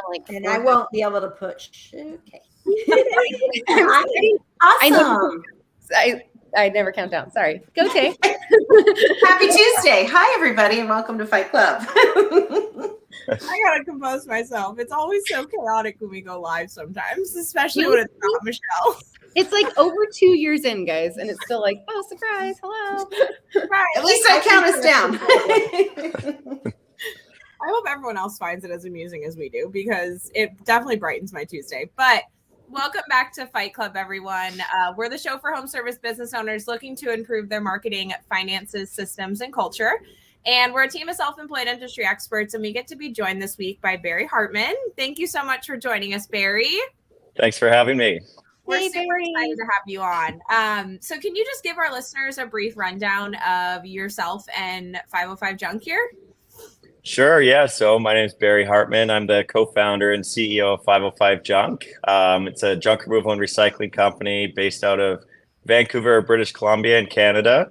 like, and I won't be able to push. Okay. Awesome. I never count down. Sorry. Go, Tay. Happy Tuesday. Hi, everybody, and welcome to Fight Club. I gotta compose myself. It's always so chaotic when we go live sometimes, especially when it's not Michelle. It's like over 2 years in, guys, and it's still like, oh, surprise, hello. Right. At least don't count us down. I hope everyone else finds it as amusing as we do, because it definitely brightens my Tuesday. But welcome back to Fight Club, everyone. We're the show for home service business owners looking to improve their marketing, finances, systems, and culture. And we're a team of self-employed industry experts, and we get to be joined this week by Barry Hartman. Thank you so much for joining us, Barry. Thanks for having me. We're super excited to have you on. So can you just give our listeners a brief rundown of yourself and 505 Junk here? Sure, yeah. So my name is Barry Hartman. I'm the co-founder and CEO of 505 Junk. It's a junk removal and recycling company based out of Vancouver, British Columbia in Canada.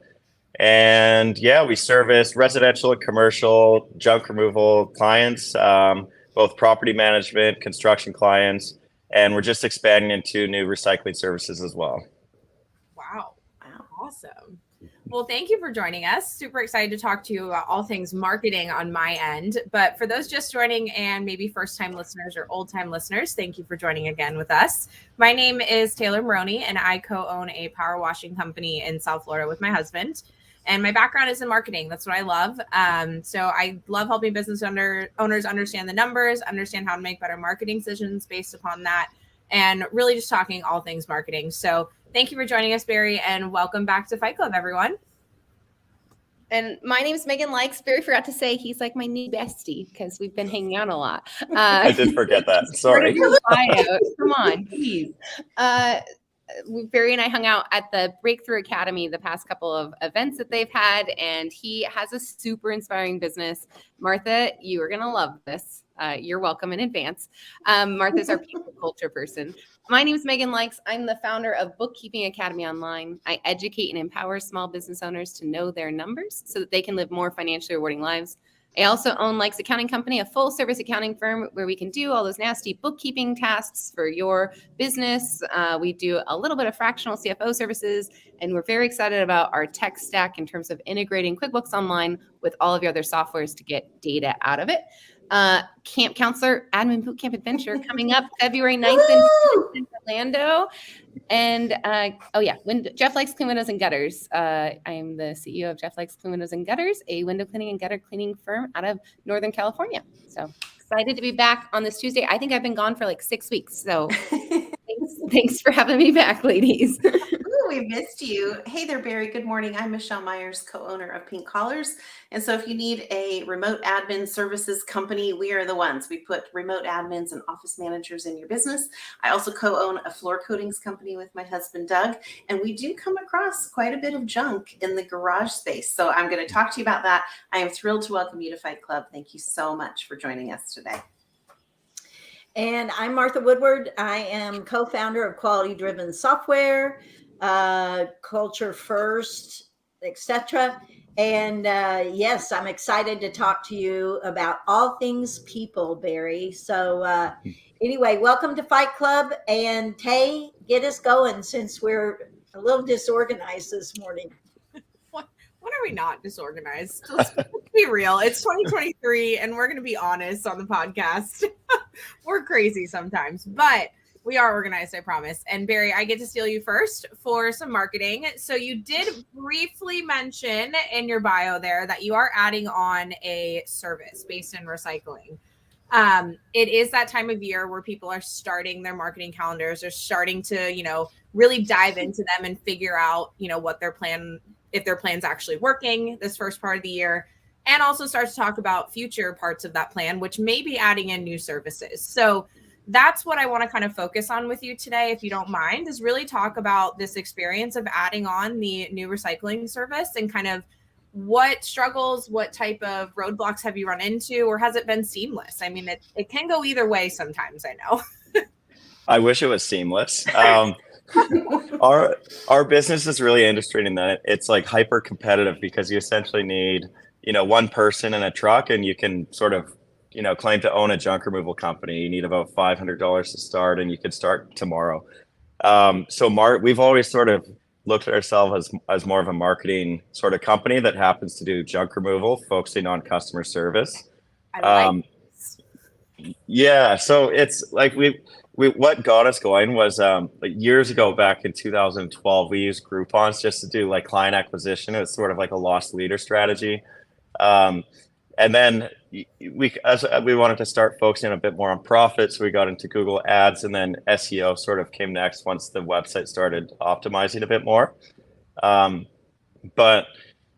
And yeah, we service residential and commercial junk removal clients, both property management, construction clients, and we're just expanding into new recycling services as well. Wow. Awesome. Well, thank you for joining us. Super excited to talk to you about all things marketing on my end. But for those just joining and maybe first-time listeners or old-time listeners, thank you for joining again with us. My name is Taylor Maroney, and I co-own a power washing company in South Florida with my husband. And my background is in marketing. That's what I love. So I love helping business owners understand the numbers, understand how to make better marketing decisions based upon that, and really just talking all things marketing. So thank you for joining us, Barry, and welcome back to Fight Club, everyone. And my name is Meaghan Likes. Barry forgot to say he's like my new bestie because we've been hanging out a lot. I did forget that. Sorry. Come on, please. Barry and I hung out at the Breakthrough Academy the past couple of events that they've had, and he has a super inspiring business. Martha, you are going to love this. You're welcome in advance. Martha's our people culture person. My name is Meaghan Likes. I'm the founder of Bookkeeping Academy Online. I educate and empower small business owners to know their numbers so that they can live more financially rewarding lives. I also own Likes Accounting Company, a full service accounting firm where we can do all those nasty bookkeeping tasks for your business. We do a little bit of fractional CFO services, and we're very excited about our tech stack in terms of integrating QuickBooks Online with all of your other softwares to get data out of it. Camp Counselor Admin Bootcamp Adventure coming up February 9th in Orlando. And when Jeff Likes Clean Windows and Gutters. I am the CEO of Jeff Likes Clean Windows and Gutters, a window cleaning and gutter cleaning firm out of Northern California. So excited to be back on this Tuesday. I think I've been gone for like 6 weeks. So thanks for having me back, ladies. Ooh, we missed you. Hey there, Barry. Good morning. I'm Michelle Myers, co-owner of Pink Collars. And so if you need a remote admin services company, we are the ones. We put remote admins and office managers in your business. I also co-own a floor coatings company with my husband, Doug. And we do come across quite a bit of junk in the garage space. So I'm going to talk to you about that. I am thrilled to welcome you to Fight Club. Thank you so much for joining us today. And I'm Martha Woodward. I am co-founder of Quality Driven Software, Culture First, etc. And yes, I'm excited to talk to you about all things people, Barry. So anyway, welcome to Fight Club. And Tay, get us going since we're a little disorganized this morning. When are we not disorganized? Let's be real. It's 2023, and we're going to be honest on the podcast. We're crazy sometimes, but we are organized, I promise. And Barry, I get to steal you first for some marketing. So you did briefly mention in your bio there that you are adding on a service based in recycling. It is that time of year where people are starting their marketing calendars. They're starting to, really dive into them and figure out, what their plan, if their plan's actually working this first part of the year, and also start to talk about future parts of that plan, which may be adding in new services. So that's what I want to kind of focus on with you today, if you don't mind, is really talk about this experience of adding on the new recycling service and kind of what struggles, what type of roadblocks have you run into, or has it been seamless? I mean, it can go either way sometimes, I know. I wish it was seamless. Our business is really interesting in that it's like hyper competitive because you essentially need, one person in a truck, and you can sort of claim to own a junk removal company, you need about $500 to start, and you could start tomorrow. We've always sort of looked at ourselves as more of a marketing sort of company that happens to do junk removal, focusing on customer service. I like this. Yeah, so it's like we what got us going was like years ago, back in 2012, we used Groupons just to do like client acquisition. It was sort of like a lost leader strategy. And then as we wanted to start focusing a bit more on profits, we got into Google Ads, and then SEO sort of came next once the website started optimizing a bit more. But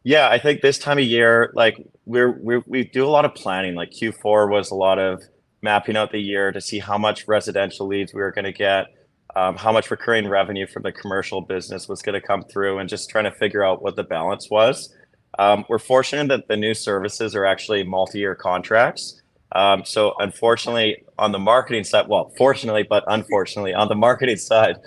yeah, I think this time of year, like we do a lot of planning. Like Q4 was a lot of mapping out the year to see how much residential leads we were going to get, how much recurring revenue from the commercial business was going to come through, and just trying to figure out what the balance was. We're fortunate that the new services are actually multi-year contracts. So unfortunately on the marketing side, well, fortunately, but unfortunately on the marketing side,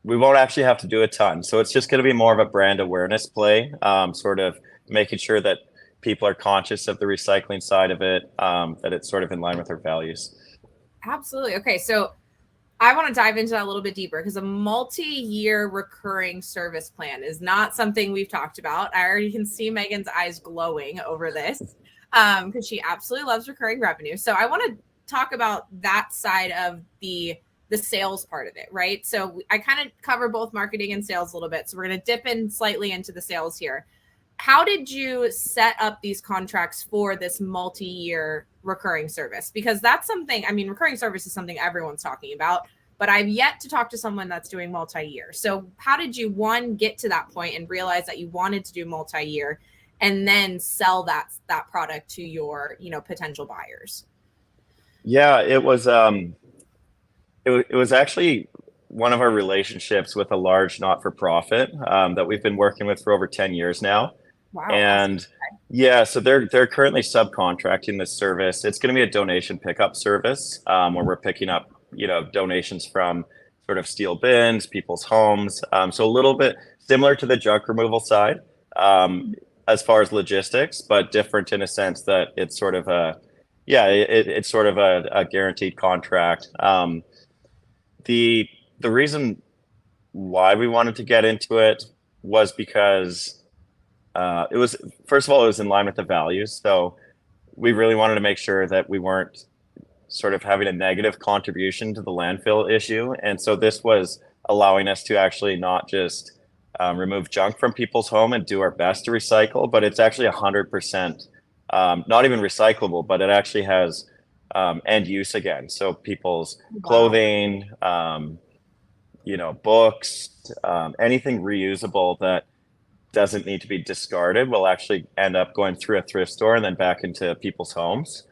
we won't actually have to do a ton. So it's just going to be more of a brand awareness play, sort of making sure that people are conscious of the recycling side of it, that it's sort of in line with our values. Absolutely. Okay. So I want to dive into that a little bit deeper, because a multi-year recurring service plan is not something we've talked about. I already can see Meaghan's eyes glowing over this, because she absolutely loves recurring revenue. So I want to talk about that side of the sales part of it, right? So I kind of cover both marketing and sales a little bit. So we're going to dip in slightly into the sales here. How did you set up these contracts for this multi-year recurring service? Because that's something, I mean, recurring service is something everyone's talking about, but I've yet to talk to someone that's doing multi-year. So how did you, one, get to that point and realize that you wanted to do multi-year, and then sell that product to your, potential buyers? Yeah, it was actually one of our relationships with a large not-for-profit that we've been working with for over 10 years now. Wow. And yeah, so they're currently subcontracting this service. It's going to be a donation pickup service, where we're picking up, donations from sort of steel bins, people's homes. So a little bit similar to the junk removal side, as far as logistics, but different in a sense that it's sort of it's sort of a guaranteed contract. The reason why we wanted to get into it was because it was, first of all, it was in line with the values. So we really wanted to make sure that we weren't sort of having a negative contribution to the landfill issue. And so this was allowing us to actually not just remove junk from people's home and do our best to recycle, but it's actually 100%, not even recyclable, but it actually has end use again. So people's clothing, books, anything reusable that doesn't need to be discarded will actually end up going through a thrift store and then back into people's homes.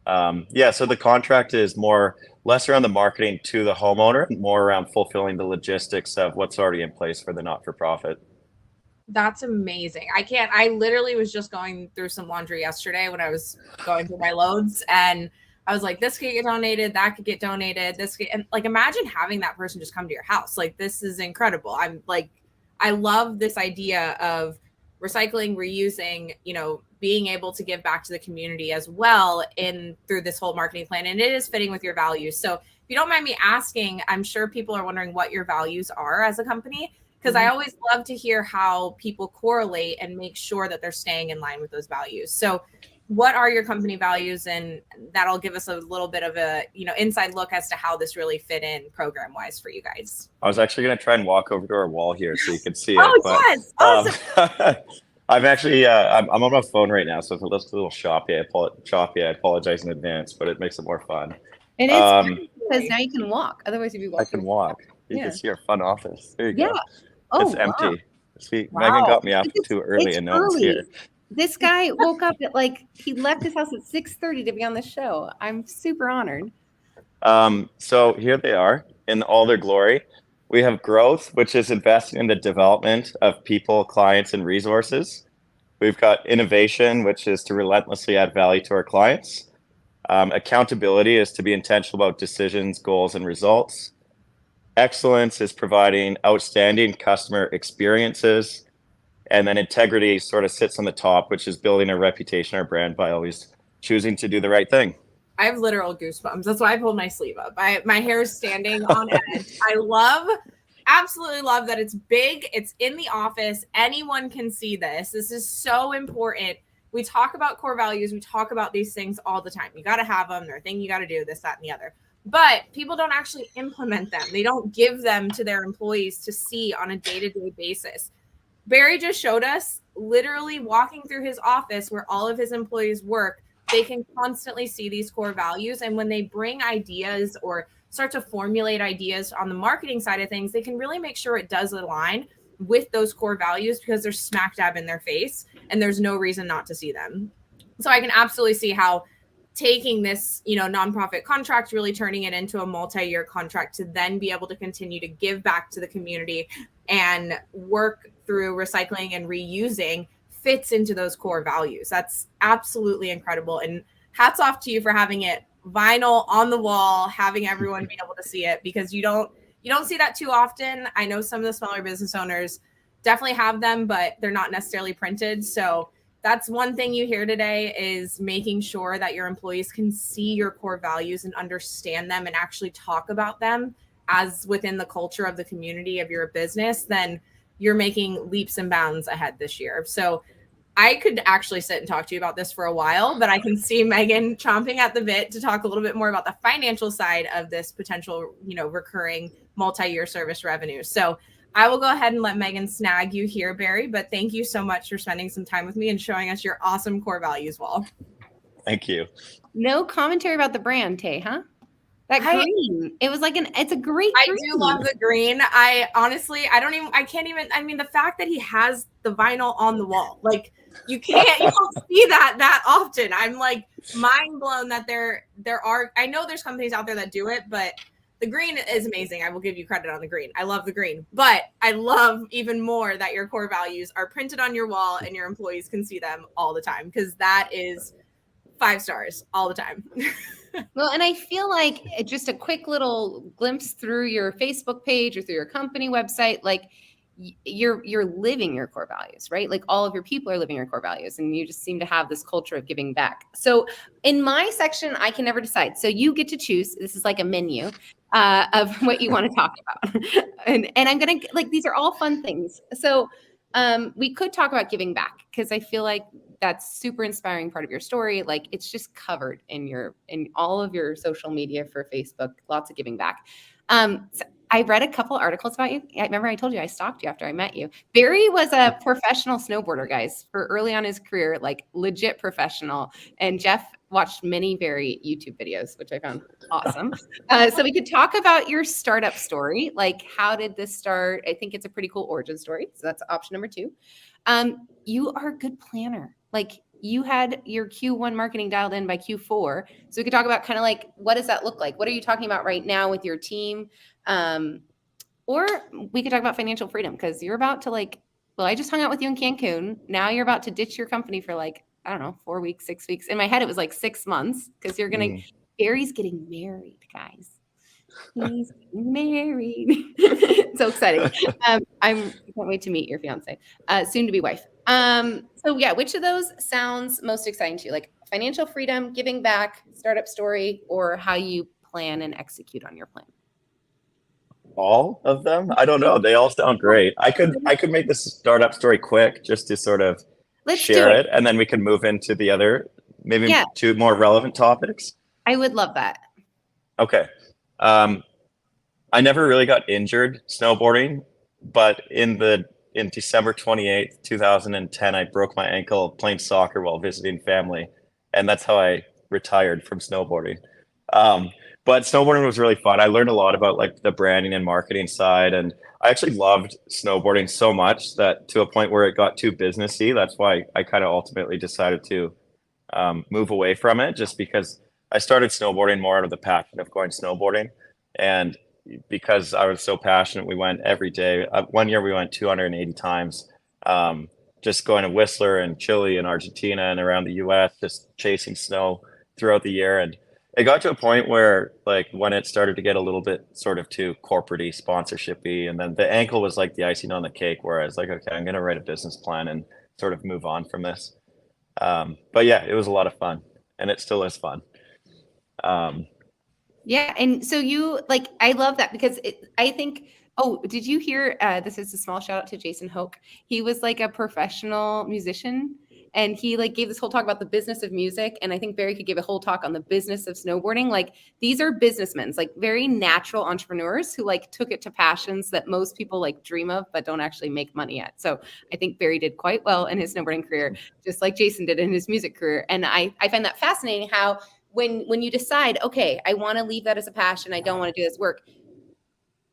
So the contract is less around the marketing to the homeowner, more around fulfilling the logistics of what's already in place for the not-for-profit. That's amazing. I literally was just going through some laundry yesterday when I was going through my loads, and I was like, this could get donated, that could get donated, and like, imagine having that person just come to your house. Like, this is incredible. I love this idea of recycling, reusing, being able to give back to the community as well through this whole marketing plan. And it is fitting with your values. So if you don't mind me asking, I'm sure people are wondering what your values are as a company, because I always love to hear how people correlate and make sure that they're staying in line with those values. So what are your company values? And that'll give us a little bit of a, inside look as to how this really fit in program wise for you guys. I was actually going to try and walk over to our wall here so you can see it. Yes. Awesome. I'm actually, I'm on my phone right now, so if it looks a little choppy, I apologize in advance, but it makes it more fun. And it's fun because now you can walk. Otherwise, if you walk, I can walk. You can see our fun office. There you go. Oh, it's empty. Wow. See, wow. Meaghan got me up too early and no one's here. This guy woke up at he left his house at 6:30 to be on the show. I'm super honored. So here they are in all their glory. We have growth, which is investing in the development of people, clients, and resources. We've got innovation, which is to relentlessly add value to our clients. Accountability is to be intentional about decisions, goals, and results. Excellence is providing outstanding customer experiences. And then integrity sort of sits on the top, which is building a reputation, our brand, by always choosing to do the right thing. I have literal goosebumps. That's why I pulled my sleeve up. My hair is standing on edge. Absolutely love that it's big. It's in the office. Anyone can see this. This is so important. We talk about core values. We talk about these things all the time. You got to have them. They're a thing you got to do, this, that, and the other. But people don't actually implement them. They don't give them to their employees to see on a day-to-day basis. Barry just showed us, literally walking through his office where all of his employees work, they can constantly see these core values. And when they bring ideas or start to formulate ideas on the marketing side of things, they can really make sure it does align with those core values because they're smack dab in their face and there's no reason not to see them. So I can absolutely see how taking this, nonprofit contract, really turning it into a multi-year contract to then be able to continue to give back to the community and work through recycling and reusing fits into those core values. That's absolutely incredible. And hats off to you for having it vinyl on the wall, having everyone be able to see it, because you don't see that too often. I know some of the smaller business owners definitely have them, but they're not necessarily printed. So that's one thing you hear today, is making sure that your employees can see your core values and understand them and actually talk about them as within the culture of the community of your business. Then you're making leaps and bounds ahead this year. So I could actually sit and talk to you about this for a while, but I can see Meaghan chomping at the bit to talk a little bit more about the financial side of this potential, recurring multi-year service revenue. So I will go ahead and let Meaghan snag you here, Barry, but thank you so much for spending some time with me and showing us your awesome core values wall. Thank you. No commentary about the brand, Tay, huh? That green. It was like it's a great green. I do love the green. I mean, the fact that he has the vinyl on the wall, like you don't see that often. I'm like mind blown that there are, I know there's companies out there that do it, but the green is amazing. I will give you credit on the green. I love the green, but I love even more that your core values are printed on your wall and your employees can see them all the time, because that is 5 stars all the time. Well, and I feel like just a quick little glimpse through your Facebook page or through your company website, like you're living your core values, right? Like all of your people are living your core values, and you just seem to have this culture of giving back. So in my section, I can never decide. So you get to choose. This is like a menu of what you want to talk about. and I'm going to, like, these are all fun things. So we could talk about giving back, because I feel like that's super inspiring part of your story. Like it's just covered in all of your social media for Facebook, lots of giving back. So I read a couple articles about you. I remember I told you I stalked you after I met you. Barry was a professional snowboarder, guys, for early on his career, like legit professional. And Jeff watched many Barry YouTube videos, which I found awesome. So we could talk about your startup story. Like, how did this start? I think it's a pretty cool origin story. So that's option number 2. You are a good planner. Like you had your Q1 marketing dialed in by Q4. So we could talk about kind of like, what does that look like? What are you talking about right now with your team? Or we could talk about financial freedom, because you're about to I just hung out with you in Cancun. Now you're about to ditch your company for 4 weeks, 6 weeks. In my head, it was 6 months, because you're going to, Barry's getting married, guys. He's getting married. So exciting. I can't wait to meet your fiance, soon to be wife. So yeah, which of those sounds most exciting to you? Like financial freedom, giving back, startup story, or how you plan and execute on your plan? All of them? I don't know. They all sound great. I could make this startup story quick, just to sort of share it, and then we can move into the other, maybe 2 more relevant topics. I would love that. Okay. I never really got injured snowboarding, but in December 28th, 2010, I broke my ankle playing soccer while visiting family, and that's how I retired from snowboarding. But snowboarding was really fun. I learned a lot about the branding and marketing side, and I actually loved snowboarding so much that to a point where it got too businessy. That's why I kind of ultimately decided to move away from it, just because I started snowboarding more out of the passion of going snowboarding. And because I was so passionate, we went every day. One year we went 280 times, just going to Whistler and Chile and Argentina and around the US, just chasing snow throughout the year. And it got to a point where when it started to get a little bit sort of too corporate-y, sponsorship-y, and then the ankle was like the icing on the cake, where I was like, okay, I'm going to write a business plan and sort of move on from this. But yeah, it was a lot of fun. and it still is fun. Yeah. And so you like, I love that because I think, oh, did you hear, this is a small shout out to Jason Hoke. He was like a professional musician and he like gave this whole talk about the business of music. And I think Barry could give a whole talk on the business of snowboarding. Like these are businessmen, like very natural entrepreneurs who like took it to passions that most people like dream of, but don't actually make money at. So I think Barry did quite well in his snowboarding career, just like Jason did in his music career. And I find that fascinating how when you decide, okay, I want to leave that as a passion, I don't want to do this work,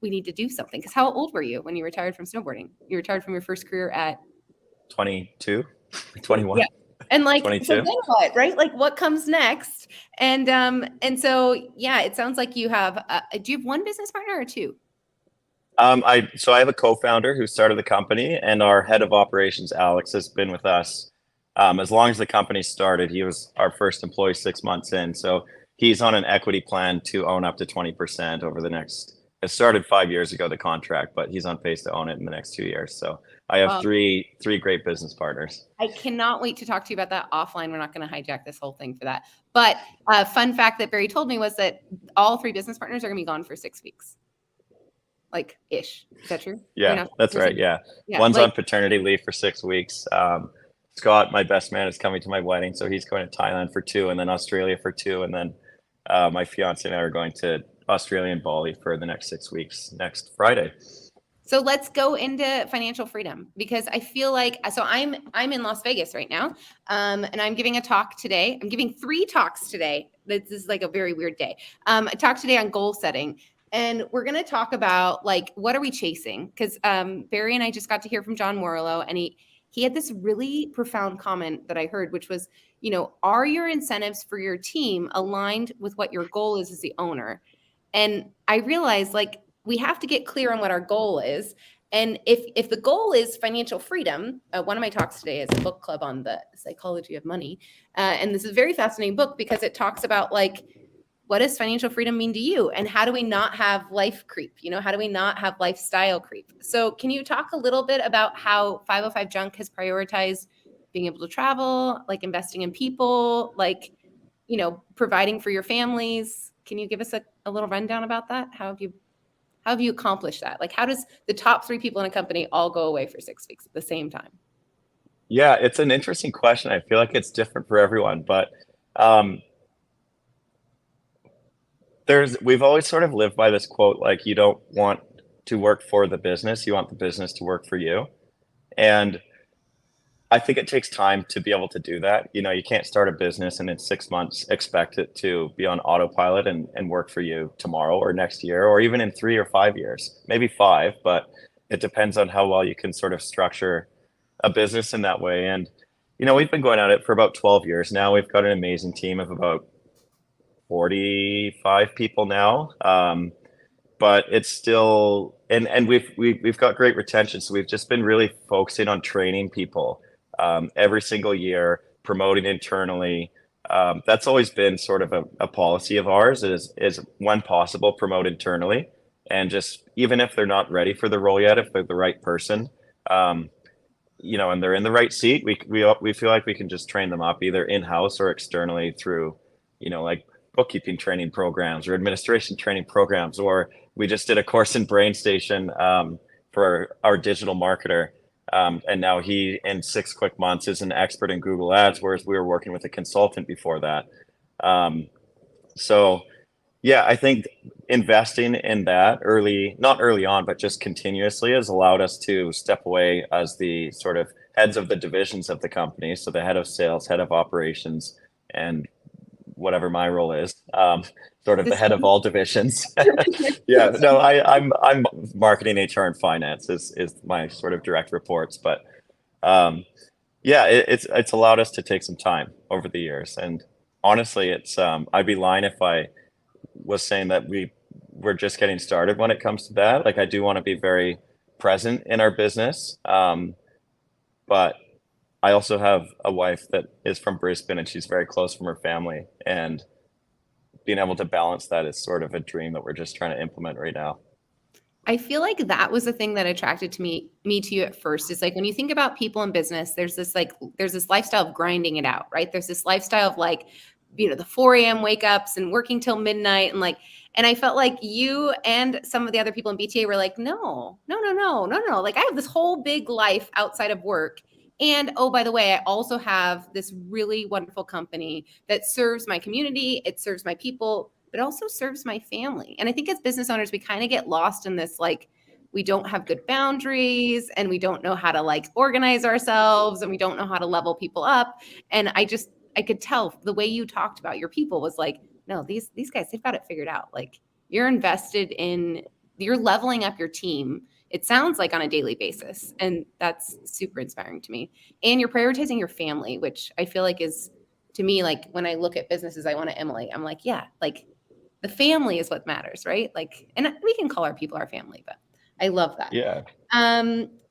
we need to do something. Because how old were you when you retired from snowboarding? You retired from your first career at 22, 21. Yeah. And like, 22. so then what, right? Like what comes next? And so, yeah, it sounds like you have, do you have one business partner or two? I have a co-founder who started the company, and our head of operations, Alex, has been with us as long as the company started. He was our first employee 6 months in. So he's on an equity plan to own up to 20% over the next, it started 5 years ago, the contract, but he's on pace to own it in the next 2 years. So I have three great business partners. I cannot wait to talk to you about that offline. We're not going to hijack this whole thing for that. But fun fact that Barry told me was that all three business partners are going to be gone for 6 weeks. Like ish. Is that true? Yeah, that's right. Yeah. One's on paternity leave for 6 weeks. Scott, my best man, is coming to my wedding. So he's going to Thailand for 2 and then Australia for 2. And then my fiance and I are going to Australia and Bali for the next 6 weeks next Friday. So let's go into financial freedom because I feel like, so I'm in Las Vegas right now and I'm giving a talk today. I'm giving 3 talks today. This is like a very weird day. I talked today on goal setting. And we're going to talk about like, what are we chasing? Because Barry and I just got to hear from John Morello, and he had this really profound comment that I heard, which was, are your incentives for your team aligned with what your goal is as the owner? And I realized like we have to get clear on what our goal is. And if the goal is financial freedom, one of my talks today is a book club on the psychology of money. And this is a very fascinating book because it talks about like, what does financial freedom mean to you? And how do we not have life creep? How do we not have lifestyle creep? So can you talk a little bit about how 505 Junk has prioritized being able to travel, like investing in people, like, providing for your families? Can you give us a little rundown about that? How have you accomplished that? Like, how does the top 3 people in a company all go away for 6 weeks at the same time? Yeah, it's an interesting question. I feel like it's different for everyone, but we've always sort of lived by this quote, like you don't want to work for the business, you want the business to work for you. And I think it takes time to be able to do that. You can't start a business and in 6 months expect it to be on autopilot and work for you tomorrow or next year, or even in 3 or 5 years, maybe 5, but it depends on how well you can sort of structure a business in that way. And, we've been going at it for about 12 years now. We've got an amazing team of about 45 people now, but it's still, and we've got great retention. So we've just been really focusing on training people every single year, promoting internally. That's always been sort of a policy of ours is when possible, promote internally. And just, even if they're not ready for the role yet, if they're the right person, and they're in the right seat, we feel like we can just train them up either in-house or externally through, like bookkeeping training programs or administration training programs, or we just did a course in BrainStation for our digital marketer. And now he, in 6 quick months, is an expert in Google Ads, whereas we were working with a consultant before that. So yeah, I think investing in that not early on, but just continuously has allowed us to step away as the sort of heads of the divisions of the company. So the head of sales, head of operations, and whatever my role is, sort of the head of all divisions. Yeah, no, I'm marketing, HR, and finance is my sort of direct reports. But yeah, it's allowed us to take some time over the years. And honestly, it's I'd be lying if I was saying that we're just getting started when it comes to that. Like I do want to be very present in our business, but I also have a wife that is from Brisbane and she's very close from her family, and being able to balance that is sort of a dream that we're just trying to implement right now. I feel like that was the thing that attracted to me to you at first. Is like when you think about people in business, there's this lifestyle of grinding it out, right? There's this lifestyle of like the 4 a.m. wake ups and working till midnight. And I felt like you and some of the other people in BTA were like, no. Like, I have this whole big life outside of work. And oh, by the way, I also have this really wonderful company that serves my community. It serves my people, but also serves my family. And I think as business owners, we kind of get lost in this, like, we don't have good boundaries and we don't know how to like organize ourselves and we don't know how to level people up. And I could tell the way you talked about your people was like, no, these guys, they've got it figured out. Like, you're leveling up your team. It sounds like on a daily basis. And that's super inspiring to me. And you're prioritizing your family, which I feel like is, to me, like when I look at businesses I want to emulate, I'm like, yeah, like the family is what matters, right? Like, and we can call our people our family, but I love that. Yeah.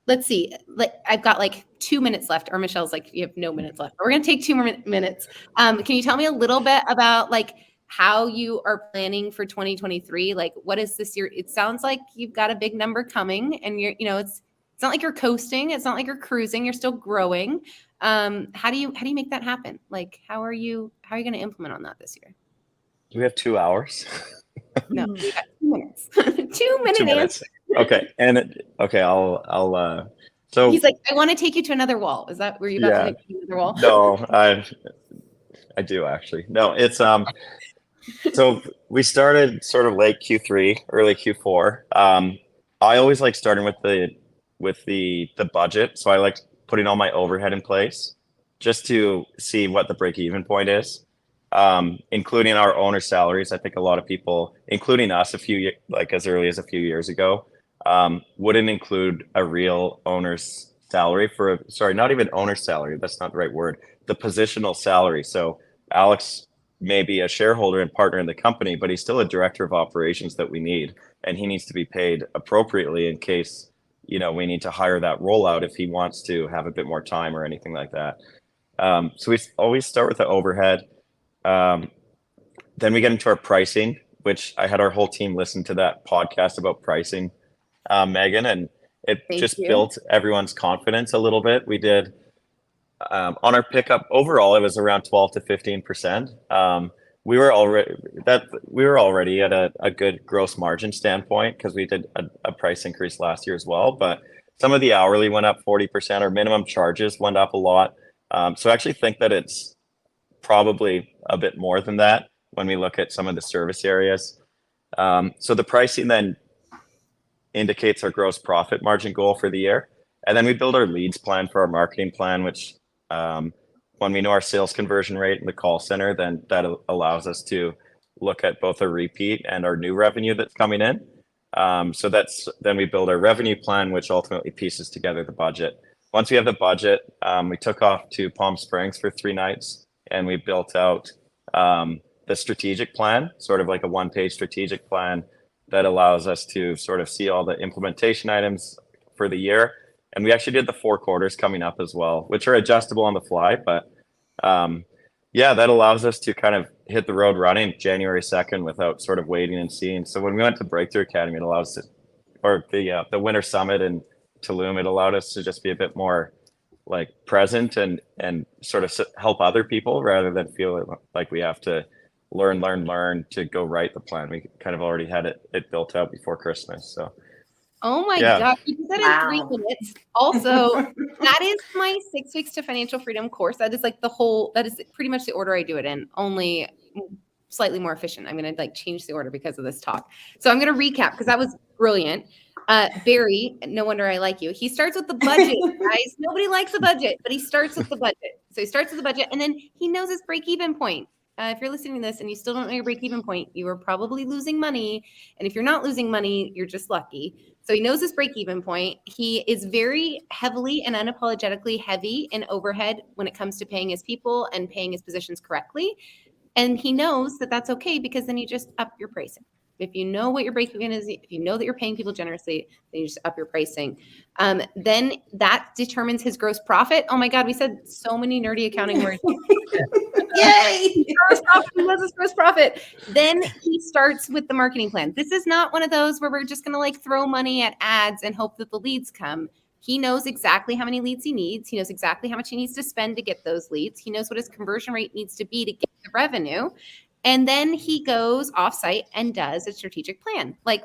Let's see. Like, I've got like 2 minutes left, or Michelle's like, you have no minutes left. We're going to take 2 more minutes. Can you tell me a little bit about like how you are planning for 2023? Like, what is this year? It sounds like you've got a big number coming and it's not like you're coasting. It's not like you're cruising. You're still growing. How do you make that happen? Like, how are you going to implement on that this year? Do we have 2 hours? No, we got 2 minutes. 2 minutes. 2 minutes. Okay. I'll so he's like, I want to take you to another wall. Is that where you about to take you to another wall? No, I do actually. No, it's so we started sort of late Q3, early Q4. I always like starting with the budget. So I like putting all my overhead in place just to see what the break-even point is. Including our owner salaries. I think a lot of people, including us as early as a few years ago, wouldn't include a real owner's salary not even owner's salary. That's not the right word. The positional salary. So Alex may be a shareholder and partner in the company, but he's still a director of operations that we need. And he needs to be paid appropriately in case, we need to hire that rollout if he wants to have a bit more time or anything like that. So we always start with the overhead. Then we get into our pricing, which I had our whole team listen to that podcast about pricing, Meaghan, and it built everyone's confidence a little bit. We did on our pickup overall, it was around 12 to 15%. We were already at a good gross margin standpoint because we did a price increase last year as well. But some of the hourly went up 40%. Our minimum charges went up a lot. So I actually think that it's probably a bit more than that when we look at some of the service areas. So the pricing then indicates our gross profit margin goal for the year. And then we build our leads plan for our marketing plan, which when we know our sales conversion rate in the call center, then that allows us to look at both our repeat and our new revenue that's coming in. So then we build our revenue plan, which ultimately pieces together the budget. Once we have the budget, we took off to Palm Springs for 3 nights and we built out the strategic plan, sort of like a 1-page strategic plan that allows us to sort of see all the implementation items for the year. And we actually did the 4 quarters coming up as well, which are adjustable on the fly. But that allows us to kind of hit the road running January 2nd without sort of waiting and seeing. So when we went to Breakthrough Academy, it allows us or the Winter Summit in Tulum, it allowed us to just be a bit more like present and sort of help other people rather than feel like we have to learn to go write the plan. We kind of already had it built out before Christmas. So oh my God, you did that in 3 minutes. Also, that is my 6 weeks to financial freedom course. That is like that is pretty much the order I do it in, only slightly more efficient. I'm going to like change the order because of this talk. So I'm going to recap because that was brilliant. Barry, no wonder I like you. He starts with the budget, guys. Nobody likes a budget, but he starts with the budget. So he starts with the budget and then he knows his break-even point. If you're listening to this and you still don't know your break-even point, you are probably losing money. And if you're not losing money, you're just lucky. So he knows his break-even point. He is very heavily and unapologetically heavy in overhead when it comes to paying his people and paying his positions correctly. And he knows that that's okay because then you just up your pricing. If you know what your break-even is, if you know that you're paying people generously, then you just up your pricing. Then that determines his gross profit. Oh my God, we said so many nerdy accounting words. Yay! Gross profit. He knows his gross profit. Then he starts with the marketing plan. This is not one of those where we're just going to like throw money at ads and hope that the leads come. He knows exactly how many leads he needs. He knows exactly how much he needs to spend to get those leads. He knows what his conversion rate needs to be to get the revenue. And then he goes offsite and does a strategic plan. Like,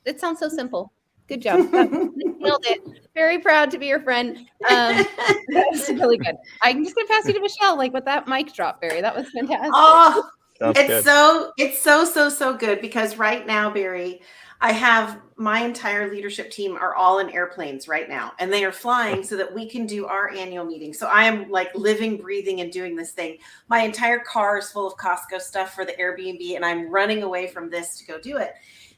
it sounds so simple. Good job. Nailed it. Very proud to be your friend. That's really good. I'm just gonna pass you to Michelle, like with that mic drop, Barry. That was fantastic. Oh, Sounds good. it's so good, because right now, Barry, I have my entire leadership team are all in airplanes right now, and they are flying so that we can do our annual meeting. So I am like living, breathing, and doing this thing. My entire car is full of Costco stuff for the Airbnb, and I'm running away from this to go do it.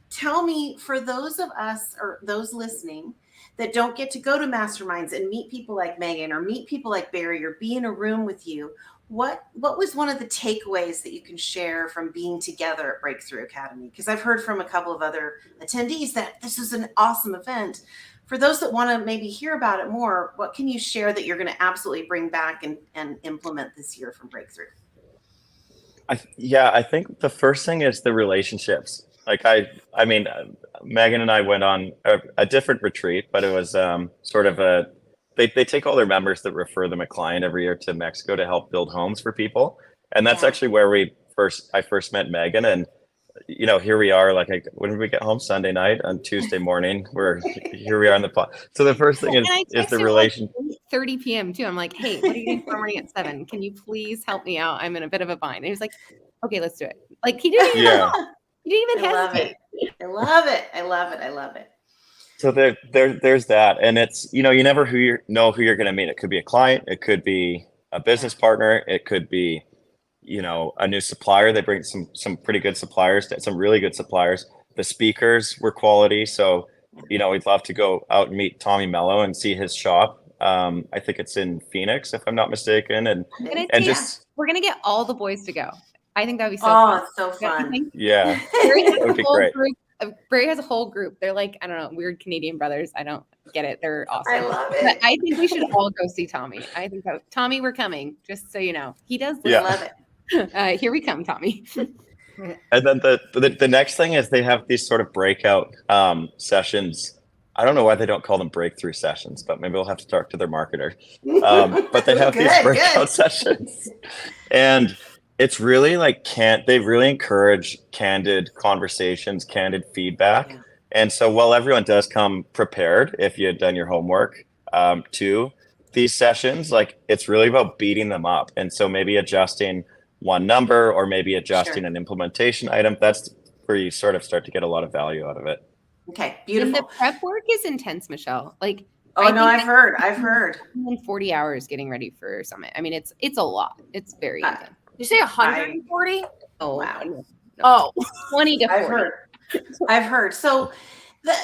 Tell me, for those of us or those listening that don't get to go to masterminds and meet people like Meaghan or meet people like Barry or be in a room with you, what was one of the takeaways that you can share from being together at Breakthrough Academy? Because I've heard from a couple of other attendees that this is an awesome event. For those that want to maybe hear about it more, what can you share that you're going to absolutely bring back and implement this year from Breakthrough? I think the first thing is the relationships. Like I mean, Meaghan and I went on a different retreat, but it was sort of they take all their members that refer them a client every year to Mexico to help build homes for people. And that's actually where I first met Meaghan. And, you know, here we are, like, when did we get home? Sunday night. On Tuesday morning, here we are on the pod. So the first thing is the relation. 30 p.m. too. I'm like, hey, what are you doing tomorrow morning at 7? Can you please help me out? I'm in a bit of a bind. And he was like, okay, let's do it. Like, he didn't even hesitate. I love it. So there's that, and it's, you know, you never know who you're going to meet. It could be a client, it could be a business partner, it could be, you know, a new supplier. They bring some pretty good suppliers, some really good suppliers. The speakers were quality, so, you know, we'd love to go out and meet Tommy Mello and see his shop. I think it's in Phoenix, if I'm not mistaken, and we're gonna get all the boys to go. I think that'd be so fun. It's so fun. Yeah, that would be great. Barry has a whole group. They're like, I don't know, weird Canadian brothers. I don't get it. They're awesome. I love it. But I think we should all go see Tommy. I think Tommy, we're coming. Just so you know, he does. Love it. Here we come, Tommy. And then the next thing is they have these sort of breakout sessions. I don't know why they don't call them breakthrough sessions, but maybe we'll have to talk to their marketer. But they have these breakout sessions, and it's really like they really encourage candid conversations, candid feedback. And so while everyone does come prepared, if you had done your homework, to these sessions, like, it's really about beating them up. And so maybe adjusting one number or maybe adjusting an implementation item. That's where you sort of start to get a lot of value out of it. Okay, beautiful. And the prep work is intense, Michelle. Like, I've heard. 40 hours getting ready for Summit. I mean, it's a lot. It's very intense. You say 140? Oh, wow. No. Oh, 20 to 40. I've heard. So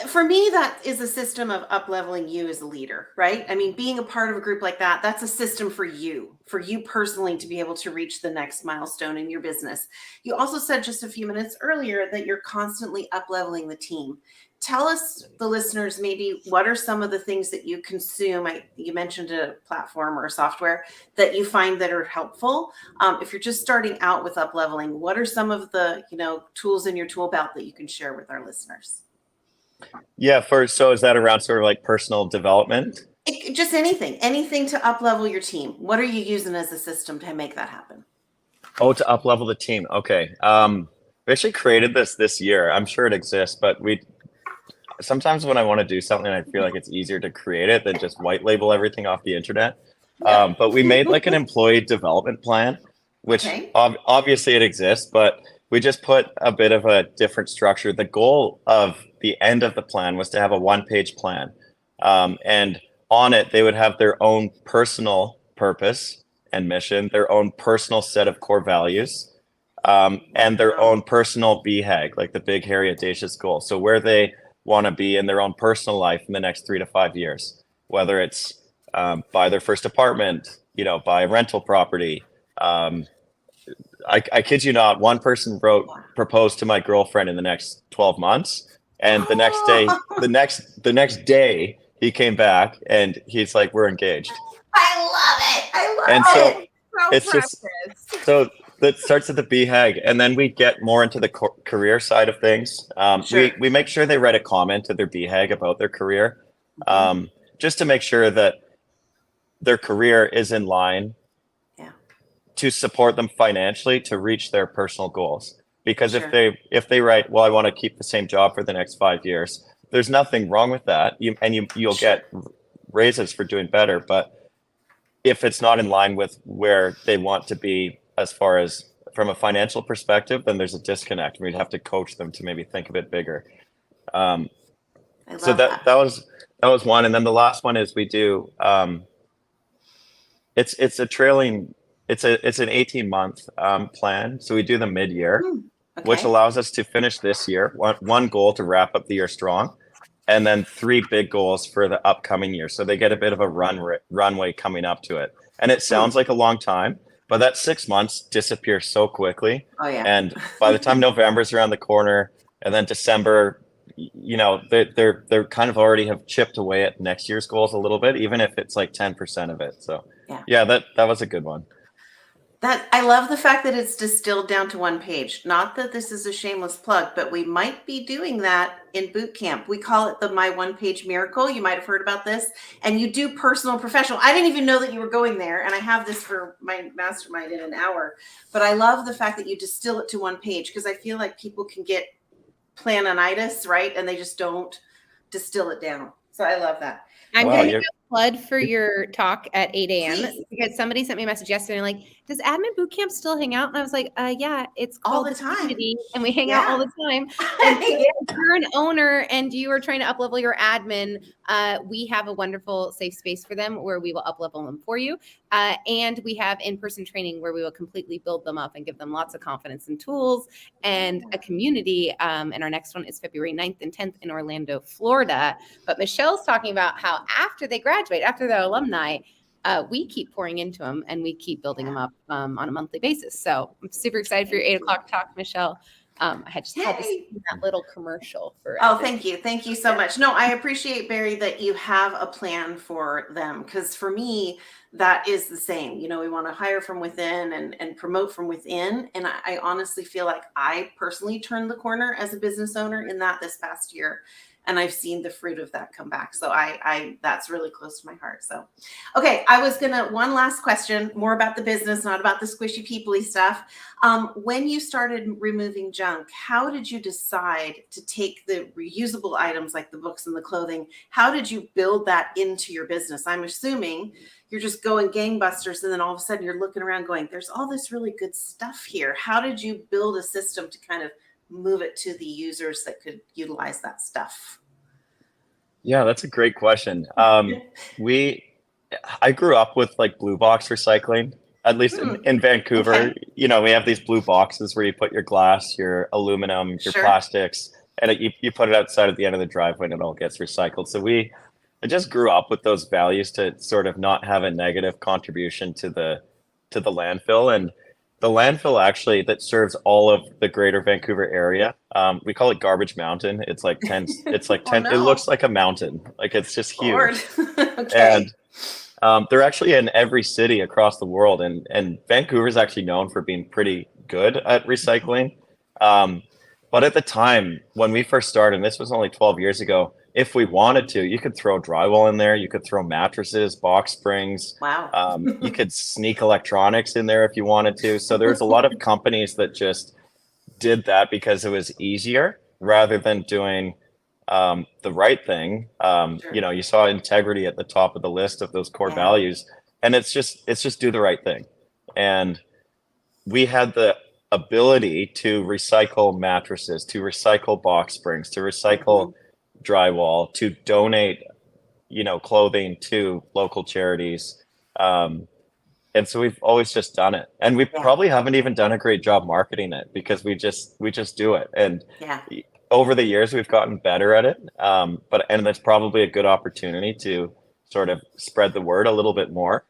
for me, that is a system of up-leveling you as a leader, right? I mean, being a part of a group like that, that's a system for you personally to be able to reach the next milestone in your business. You also said just a few minutes earlier that you're constantly up-leveling the team. Tell us, the listeners, maybe what are some of the things that you consume? You mentioned a platform or a software that you find that are helpful. If you're just starting out with up-leveling, what are some of the, you know, tools in your tool belt that you can share with our listeners? Yeah, so is that around sort of like personal development? Just anything to up-level your team. What are you using as a system to make that happen? Oh, to up-level the team. Okay. We actually created this year. I'm sure it exists, but sometimes when I want to do something, I feel like it's easier to create it than just white label everything off the internet. But we made like an employee development plan, which obviously it exists, but we just put a bit of a different structure. The goal of the end of the plan was to have a one-page plan. And on it, they would have their own personal purpose and mission, their own personal set of core values, and their own personal BHAG, like the big, hairy, audacious goal. So where they want to be in their own personal life in the next 3 to 5 years, whether it's buy their first apartment, you know, buy a rental property. I kid you not, one person proposed to my girlfriend in the next 12 months. And the next day he came back and he's like, we're engaged. I love it. And so it's just, so that starts at the BHAG, and then we get more into the career side of things. We make sure they write a comment to their BHAG about their career. just to make sure that their career is in line to support them financially to reach their personal goals. Because if they write, well, I want to keep the same job for the next 5 years, there's nothing wrong with that. You'll get raises for doing better. But if it's not in line with where they want to be as far as from a financial perspective, then there's a disconnect. We'd have to coach them to maybe think a bit bigger. So that was one. And then the last one is we do, it's an 18-month plan. So we do the mid-year, which allows us to finish this year, one goal to wrap up the year strong, and then 3 big goals for the upcoming year. So they get a bit of a runway coming up to it. And it sounds like a long time, but that 6 months disappears so quickly. Oh, yeah. And by the time November's around the corner, and then December, they're kind of already have chipped away at next year's goals a little bit, even if it's like 10% of it. So yeah, that was a good one. That I love the fact that it's distilled down to one page. Not that this is a shameless plug, but we might be doing that in boot camp. We call it the My One Page Miracle. You might have heard about this. And you do personal, professional. I didn't even know that you were going there. And I have this for my mastermind in an hour. But I love the fact that you distill it to one page, because I feel like people can get planonitis, right? And they just don't distill it down. So I love that. I'm going to flood for your talk at 8 a.m. because somebody sent me a message yesterday like, does Admin Bootcamp still hang out? And I was like, yeah, it's all called the time. Community, and we hang out all the time. And so if you're an owner and you are trying to up-level your admin, we have a wonderful safe space for them where we will up-level them for you. And we have in-person training where we will completely build them up and give them lots of confidence and tools and a community. And our next one is February 9th and 10th in Orlando, Florida. But Michelle's talking about how after they graduate, after they're alumni, we keep pouring into them and we keep building them up on a monthly basis. So I'm super excited for your 8 o'clock talk, Michelle. I had just had that little commercial for. Oh, thank you. Thank you so much. No, I appreciate, Barry, that you have a plan for them. Because for me, that is the same. We want to hire from within and promote from within. And I honestly feel like I personally turned the corner as a business owner in that this past year. And I've seen the fruit of that come back. So I that's really close to my heart. So, okay, one last question, more about the business, not about the squishy peoply stuff. When you started removing junk, how did you decide to take the reusable items like the books and the clothing? How did you build that into your business? I'm assuming you're just going gangbusters and then all of a sudden you're looking around going, there's all this really good stuff here. How did you build a system to kind of move it to the users that could utilize that stuff? Yeah, that's a great question. I grew up with like blue box recycling, at least in Vancouver. Okay. We have these blue boxes where you put your glass, your aluminum, your plastics, and you put it outside at the end of the driveway and it all gets recycled. So I just grew up with those values to sort of not have a negative contribution to the landfill. And the landfill actually that serves all of the greater Vancouver area, we call it Garbage Mountain. It's like 10, it looks like a mountain. Like it's just huge. Okay. And they're actually in every city across the world. And Vancouver is actually known for being pretty good at recycling. But at the time when we first started, and this was only 12 years ago, if we wanted to, you could throw drywall in there. You could throw mattresses, box springs. Wow. You could sneak electronics in there if you wanted to. So there's a lot of companies that just did that because it was easier rather than doing the right thing. You saw integrity at the top of the list of those core values, and it's just do the right thing. And we had the ability to recycle mattresses, to recycle box springs, to recycle drywall, to donate, clothing to local charities. And so we've always just done it. And we probably haven't even done a great job marketing it because we just do it. And over the years, we've gotten better at it. And that's probably a good opportunity to sort of spread the word a little bit more.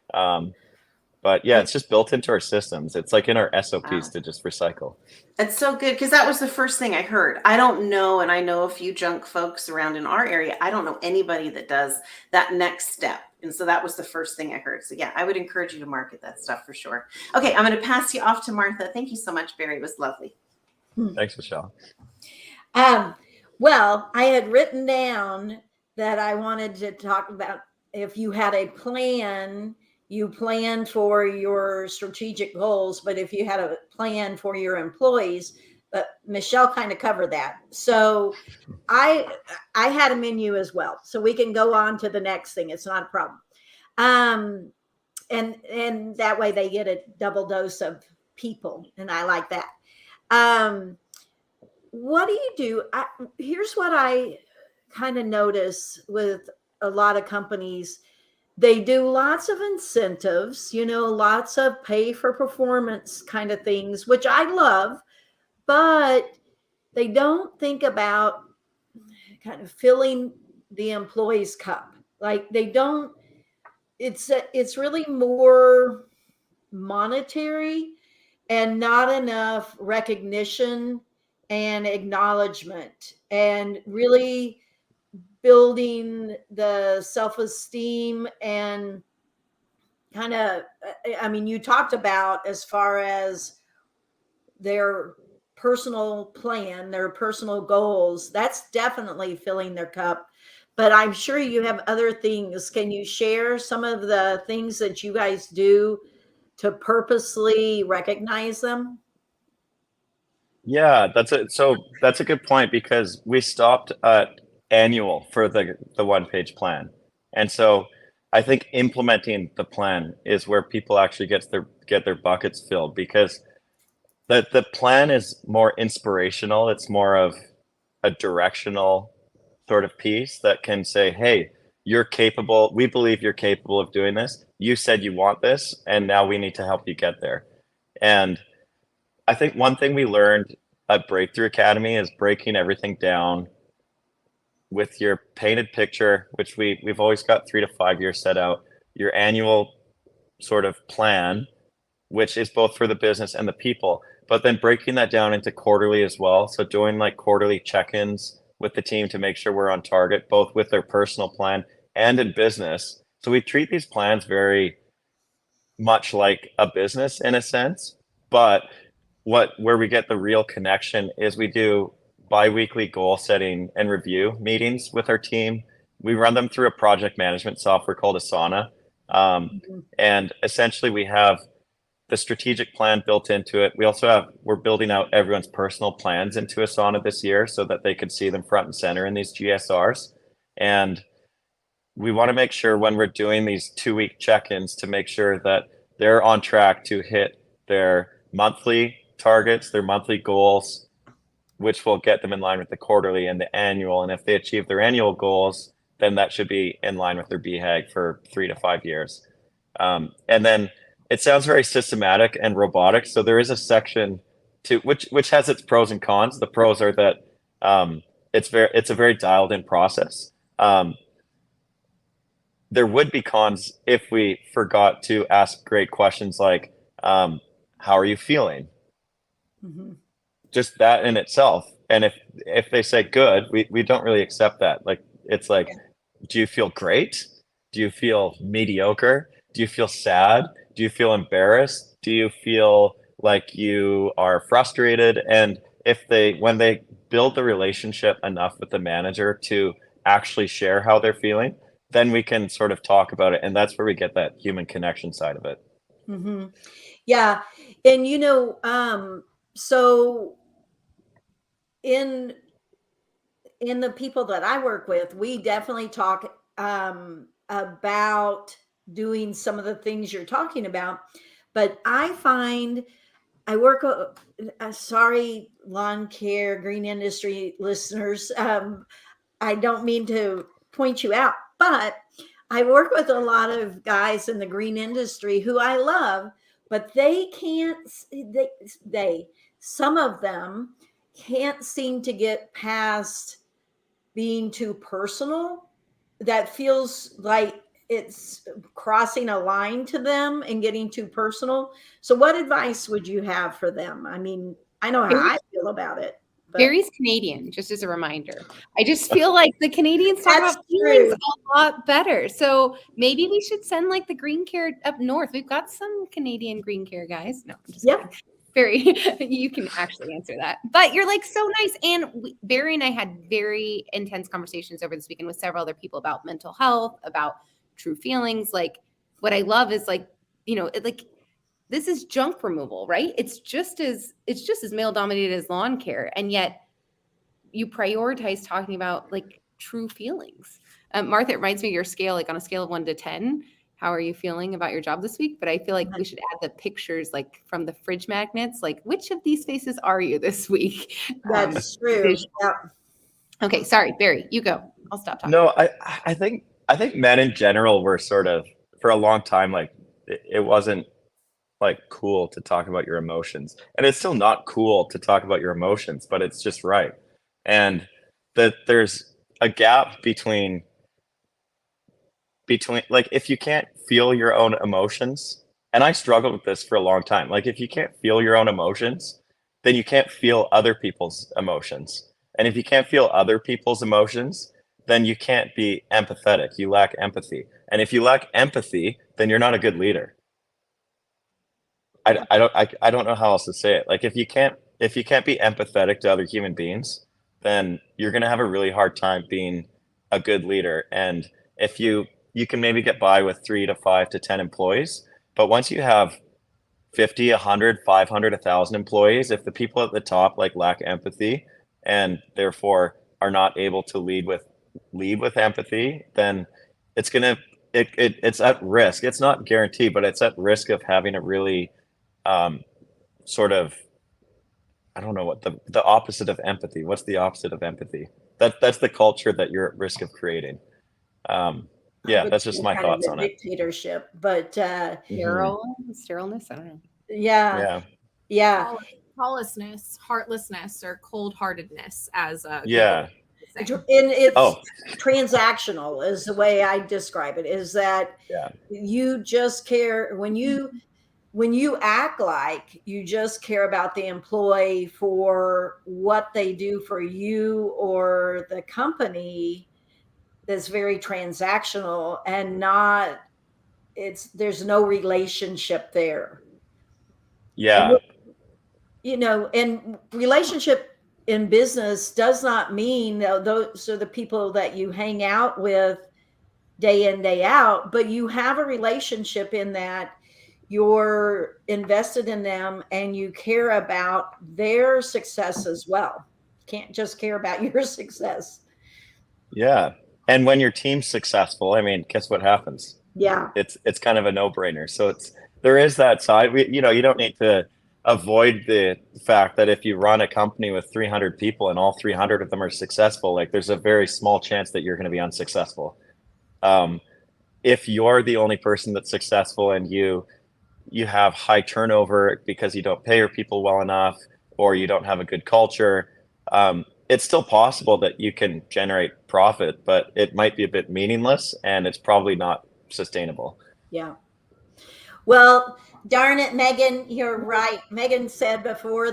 But yeah, it's just built into our systems. It's like in our SOPs to just recycle. It's so good because that was the first thing I heard. I don't know, and I know a few junk folks around in our area. I don't know anybody that does that next step. And so that was the first thing I heard. So yeah, I would encourage you to market that stuff for sure. Okay, I'm going to pass you off to Martha. Thank you so much, Barry. It was lovely. Thanks, Michelle. Well, I had written down that I wanted to talk about if you had a plan, you planned for your strategic goals, but if you had a plan for your employees, but Michelle kind of covered that. So I had a menu as well. So we can go on to the next thing. It's not a problem. And that way they get a double dose of people. And I like that. What do you do? Here's what I kind of notice with a lot of companies. They do lots of incentives, lots of pay for performance kind of things, which I love, but they don't think about kind of filling the employee's cup. Like they don't, it's really more monetary and not enough recognition and acknowledgement and really building the self-esteem and kind of, I mean, you talked about as far as their personal plan, their personal goals, that's definitely filling their cup. But I'm sure you have other things. Can you share some of the things that you guys do to purposely recognize them? Yeah, that's a good point, because we stopped at annual for the one-page plan. And so I think implementing the plan is where people actually get their buckets filled, because the plan is more inspirational. It's more of a directional sort of piece that can say, hey, you're capable. We believe you're capable of doing this. You said you want this, and now we need to help you get there. And I think one thing we learned at Breakthrough Academy is breaking everything down with your painted picture, which we've always got 3 to 5 years set out, your annual sort of plan, which is both for the business and the people, but then breaking that down into quarterly as well. So doing like quarterly check-ins with the team to make sure we're on target, both with their personal plan and in business. So we treat these plans very much like a business in a sense, but where we get the real connection is we do bi-weekly goal setting and review meetings with our team. We run them through a project management software called Asana. And essentially we have the strategic plan built into it. We're building out everyone's personal plans into Asana this year so that they could see them front and center in these GSRs. And we want to make sure when we're doing these 2-week check-ins to make sure that they're on track to hit their monthly targets, their monthly goals, which will get them in line with the quarterly and the annual. And if they achieve their annual goals, then that should be in line with their BHAG for 3 to 5 years. And then it sounds very systematic and robotic. So there is a section to which has its pros and cons. The pros are that it's a very dialed in process. There would be cons if we forgot to ask great questions like, how are you feeling? Mm-hmm. Just that in itself. And if they say good, we don't really accept that. Like, it's like, do you feel great? Do you feel mediocre? Do you feel sad? Do you feel embarrassed? Do you feel like you are frustrated? And when they build the relationship enough with the manager to actually share how they're feeling, then we can sort of talk about it. And that's where we get that human connection side of it. Mm-hmm. Yeah. And, so in the people that I work with, we definitely talk about doing some of the things you're talking about. But I find I work, sorry, lawn care, green industry listeners. I don't mean to point you out, but I work with a lot of guys in the green industry who I love, but some of them can't seem to get past being too personal. That feels like it's crossing a line to them and getting too personal. So what advice would you have for them? I mean, I know how I feel about it. Barry's Canadian, just as a reminder. I just feel like the Canadians talk about feelings a lot better. So maybe we should send like the green care up north. We've got some Canadian green care guys. No, I'm just kidding. Barry, you can actually answer that. But you're like so nice. And Barry and I had very intense conversations over this weekend with several other people about mental health, about true feelings. Like what I love is like, like this is junk removal, right? It's just as male dominated as lawn care. And yet you prioritize talking about like true feelings. Martha, it reminds me of your scale, like on a scale of 1 to 10. How are you feeling about your job this week? But I feel like we should add the pictures like from the fridge magnets, like which of these faces are you this week? That's true. Yeah. Okay, sorry, Barry, you go. I'll stop talking. No, I think men in general were sort of, for a long time, like it wasn't like cool to talk about your emotions, and it's still not cool to talk about your emotions, but it's just right. And that there's a gap between like, if you can't feel your own emotions, and I struggled with this for a long time, like if you can't feel your own emotions, then you can't feel other people's emotions. And if you can't feel other people's emotions, then you can't be empathetic. You lack empathy. And if you lack empathy, then you're not a good leader. I don't know how else to say it. Like if you can't be empathetic to other human beings, then you're going to have a really hard time being a good leader. And if you can maybe get by with 3 to 5 to 10 employees, but once you have 50, 100, 500, 1,000 employees, if the people at the top like lack empathy and therefore are not able to lead with empathy, then it's at risk. It's not guaranteed, but it's at risk of having a really sort of, I don't know what the opposite of empathy. What's the opposite of empathy? That's the culture that you're at risk of creating. Yeah, that's just my thoughts on it. Dictatorship, but sterileness. I don't know. Yeah. Callousness, heartlessness, or cold-heartedness, as a and it's transactional is the way I describe it. Is that you just care when you act like you just care about the employee for what they do for you or the company. That's very transactional and there's no relationship there. Yeah. And relationship in business does not mean those are the people that you hang out with day in, day out, but you have a relationship in that you're invested in them and you care about their success as well. You can't just care about your success. Yeah. And when your team's successful, I mean, guess what happens? Yeah. It's kind of a no-brainer. So there is that side. You don't need to avoid the fact that if you run a company with 300 people and all 300 of them are successful, like there's a very small chance that you're going to be unsuccessful. If you're the only person that's successful and you have high turnover because you don't pay your people well enough or you don't have a good culture, it's still possible that you can generate profit, but it might be a bit meaningless and it's probably not sustainable. Yeah. Well, darn it, Meaghan, you're right. Meaghan said before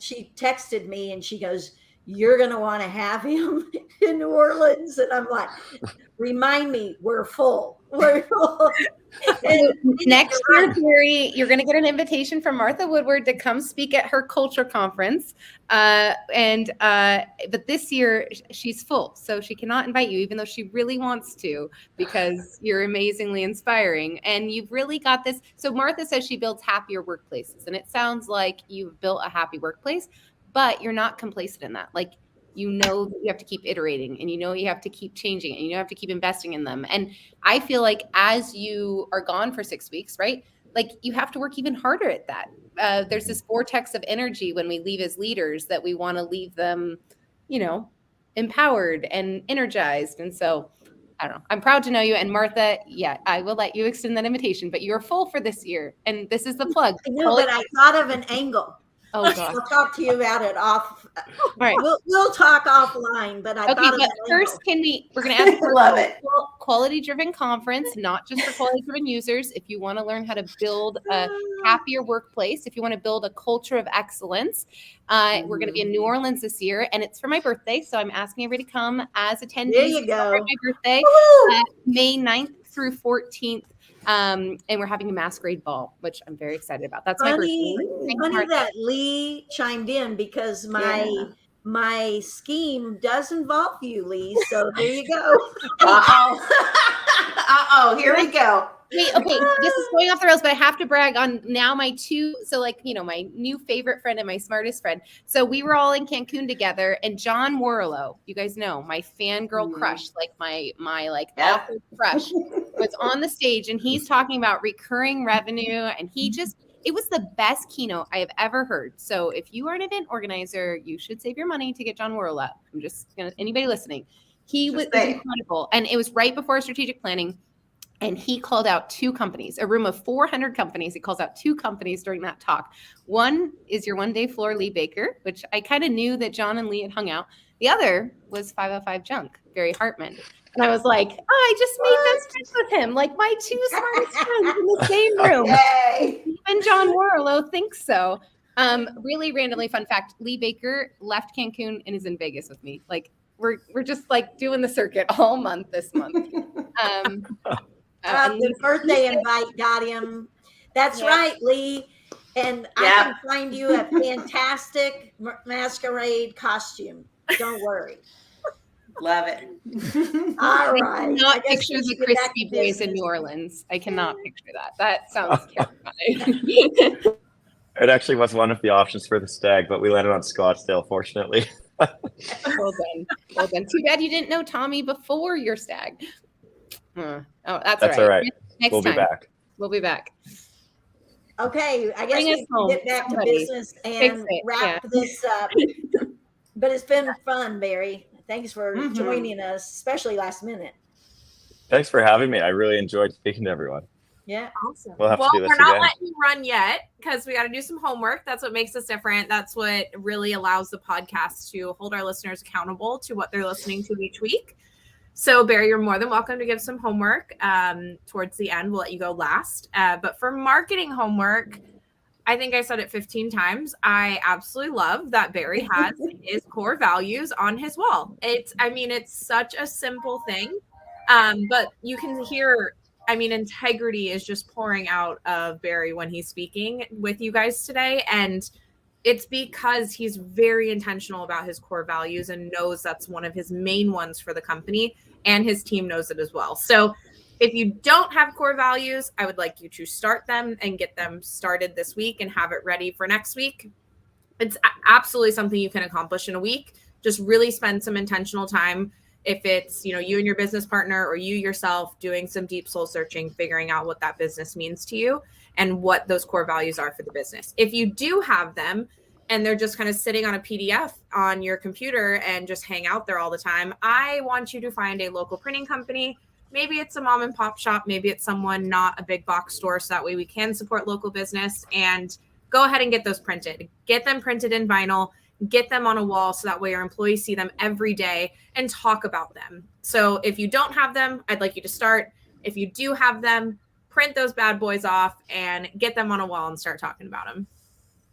she texted me and she goes, "You're going to want to have him in New Orleans." And I'm like, remind me, we're full. We're full. Next year, Barry, you're going to get an invitation from Martha Woodward to come speak at her culture conference. But this year she's full, so she cannot invite you, even though she really wants to, because you're amazingly inspiring and you've really got this. So Martha says she builds happier workplaces, and it sounds like you've built a happy workplace, but you're not complacent in that. Like, that you have to keep iterating and you have to keep changing and you have to keep investing in them. And I feel like as you are gone for 6 weeks, right? Like you have to work even harder at that. There's this vortex of energy when we leave as leaders that we want to leave them, empowered and energized. And so I don't know. I'm proud to know you. And Martha, I will let you extend that invitation, but you're full for this year. And this is the plug. I know, but I thought of an angle. Oh gosh. I'll talk to you about it off. All right. We'll talk offline, but I thought of but first, we're going to ask for love it. Quality-driven conference, not just for quality-driven users. If you want to learn how to build a happier workplace, if you want to build a culture of excellence, we're going to be in New Orleans this year, and it's for my birthday, so I'm asking everybody to come as attendees. There you go. For my birthday, May 9th through 14th. And we're having a masquerade ball, which I'm very excited about. That's my birthday. Funny that Lee chimed in because my scheme does involve you, Lee. So there you go. Uh-oh, here we go. Wait, okay, this is going off the rails, but I have to brag on now my two. So, like, my new favorite friend and my smartest friend. So we were all in Cancun together, and John Warlow, you guys know, my fangirl crush, like my like awful crush, was on the stage, and he's talking about recurring revenue, and it was the best keynote I have ever heard. So if you are an event organizer, you should save your money to get John Warlow. I'm just anybody listening. He was incredible, and it was right before strategic planning. And he called out two companies, a room of 400 companies. He calls out two companies during that talk. One is your one-day floor, Lee Baker, which I kind of knew that John and Lee had hung out. The other was 505 Junk, Barry Hartman. And I was like, I just made best friends with him, like my two smartest friends in the same room. Yay. Even John Warlow thinks so. Really randomly fun fact, Lee Baker left Cancun and is in Vegas with me. Like we're just like doing the circuit all month this month. The birthday invite got him. That's right, Lee. And I can find you a fantastic masquerade costume. Don't worry. Love it. All right. I cannot picture the Crispy Boys in New Orleans. I cannot picture that. That sounds terrifying. It actually was one of the options for the stag, but we landed on Scottsdale, fortunately. Well done. Well done. Too bad you didn't know Tommy before your stag. Oh, that's all right. Next we'll time. be back. We'll be back. Okay, I guess we can get back to business and wrap this up. But it's been fun, Barry. Thanks for joining us, especially last minute. Thanks for having me. I really enjoyed speaking to everyone. Yeah. Awesome. We'll have to do this we're not again. letting you run yet because we got to do some homework. That's what makes us different. That's what really allows the podcast to hold our listeners accountable to what they're listening to each week. So, Barry, you're more than welcome to give some homework towards the end. We'll let you go last. But for marketing homework, I think I said it 15 times. I absolutely love that Barry has his core values on his wall. It's such a simple thing. But you can hear, integrity is just pouring out of Barry when he's speaking with you guys today. And it's because he's very intentional about his core values and knows that's one of his main ones for the company, and his team knows it as well. So if you don't have core values, I would like you to start them and get them started this week and have it ready for next week. It's absolutely something you can accomplish in a week. Just really spend some intentional time. If it's, you and your business partner or you yourself doing some deep soul searching, figuring out what that business means to you and what those core values are for the business. If you do have them and they're just kind of sitting on a PDF on your computer and just hang out there all the time, I want you to find a local printing company. Maybe it's a mom and pop shop. Maybe it's someone not a big box store. So that way we can support local business, and go ahead and get those printed. Get them printed in vinyl. Get them on a wall so that way our employees see them every day and talk about them. So if you don't have them, I'd like you to start. If you do have them, print those bad boys off and get them on a wall and start talking about them.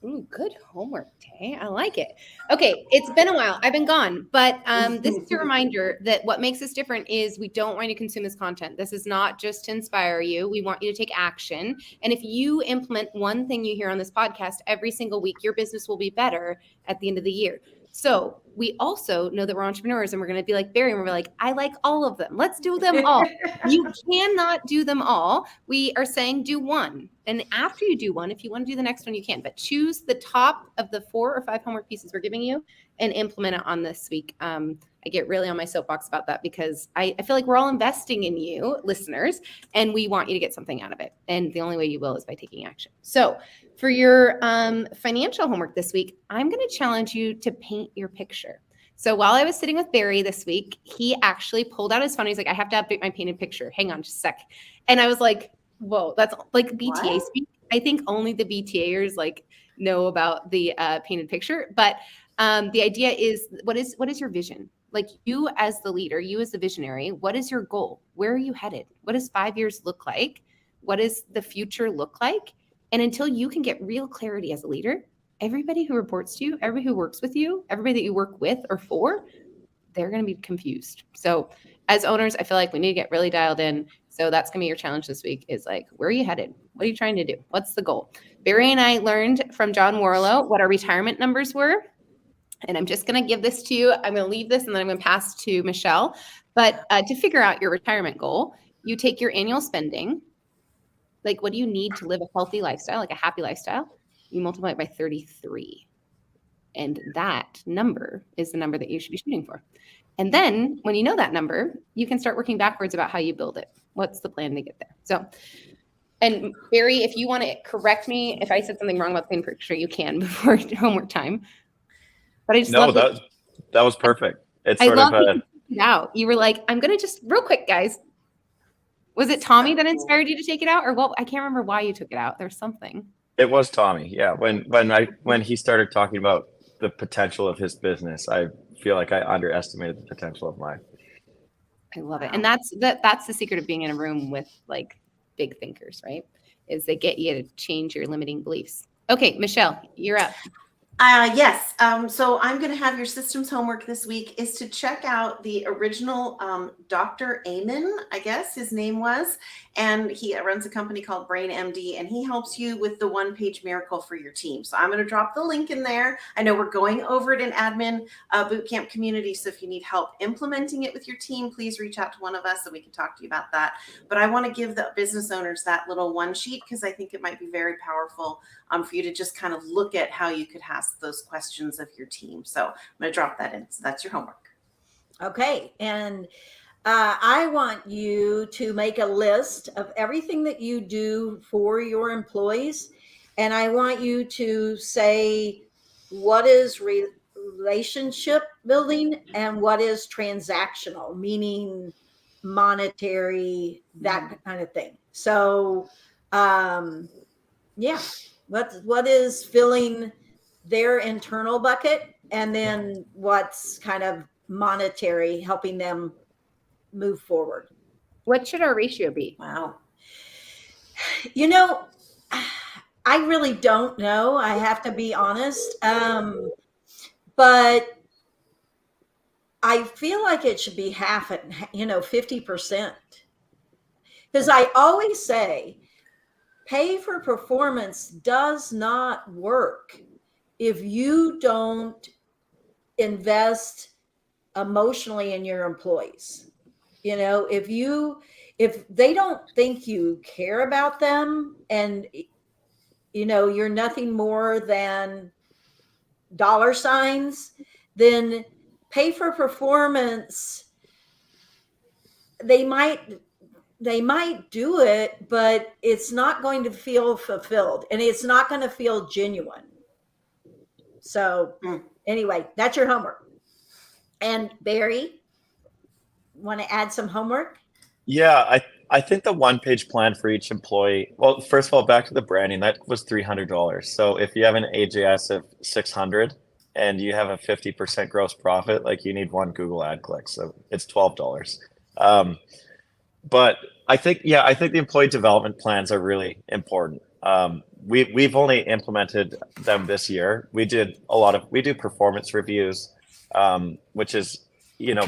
Ooh, good homework, Tay. I like it. Okay, it's been a while. I've been gone, but this is a reminder that what makes us different is we don't want you to consume this content. This is not just to inspire you. We want you to take action. And if you implement one thing you hear on this podcast every single week, your business will be better at the end of the year. So we also know that we're entrepreneurs, and we're going to be like Barry, and we're like, I like all of them. Let's do them all. You cannot do them all. We are saying do one. And after you do one, if you want to do the next one, you can. But choose the top of the 4 or 5 homework pieces we're giving you and implement it on this week. I get really on my soapbox about that because I feel like we're all investing in you, listeners, and we want you to get something out of it. And the only way you will is by taking action. So for your financial homework this week, I'm going to challenge you to paint your picture. So while I was sitting with Barry this week, he actually pulled out his phone. He's like, I have to update my painted picture. Hang on just a sec. And I was like, whoa, that's like BTA speak. I think only the BTAers know about the painted picture. But the idea is, what is your vision? Like, you as the leader, you as the visionary, what is your goal? Where are you headed? What does 5 years look like? What does the future look like? And until you can get real clarity as a leader, everybody who reports to you, everybody who works with you, everybody that you work with or for, they're going to be confused. So as owners, I feel like we need to get really dialed in. So that's going to be your challenge this week, is like, where are you headed? What are you trying to do? What's the goal? Barry and I learned from John Warlow what our retirement numbers were. And I'm just going to give this to you. I'm going to leave this and then I'm going to pass to Michelle. But to figure out your retirement goal, you take your annual spending, like what do you need to live a healthy lifestyle, like a happy lifestyle? You multiply it by 33. And that number is the number that you should be shooting for. And then when you know that number, you can start working backwards about how you build it. What's the plan to get there? So, and Barry, if you want to correct me, if I said something wrong about the plan picture, you can before homework time. But I just No, love that was perfect. It's I sort love of that you took it out. You were like, I'm going to just real quick, guys. Was it Tommy that inspired you to take it out? Or well, I can't remember why you took it out. There's something. it was Tommy. Yeah. When he started talking about the potential of his business, I feel like I underestimated the potential of mine. I love it. And that's the secret of being in a room with like big thinkers, right? Is they get you to change your limiting beliefs. Okay, Michelle, you're up. Yes. So I'm going to have your systems homework this week is to check out the original Dr. Amen, I guess his name was. And he runs a company called Brain MD, and he helps you with the one-page miracle for your team. So I'm going to drop the link in there. I know we're going over it in admin bootcamp community. So if you need help implementing it with your team, please reach out to one of us so we can talk to you about that. But I want to give the business owners that little one sheet because I think it might be very powerful for you to just kind of look at how you could ask those questions of your team. So I'm going to drop that in. So that's your homework. Okay. And I want you to make a list of everything that you do for your employees. And I want you to say what is relationship building and what is transactional, meaning monetary, that kind of thing. So, yeah, what is filling their internal bucket, and then what's kind of monetary, helping them move forward. What should our ratio be? Wow. You know, I really don't know. I have to be honest. But I feel like it should be half at, 50%. Because I always say pay for performance does not work if you don't invest emotionally in your employees. If they don't think you care about them, and you're nothing more than dollar signs, then pay for performance. They might do it, but it's not going to feel fulfilled, and it's not going to feel genuine. So anyway, that's your homework. And Barry, want to add some homework? Yeah, I think the one-page plan for each employee. Well, first of all, back to the branding, that was $300. So if you have an AJS of 600 and you have a 50% gross profit, like you need one Google ad click, so it's $12. But I think the employee development plans are really important. We've only implemented them this year. We do performance reviews, which is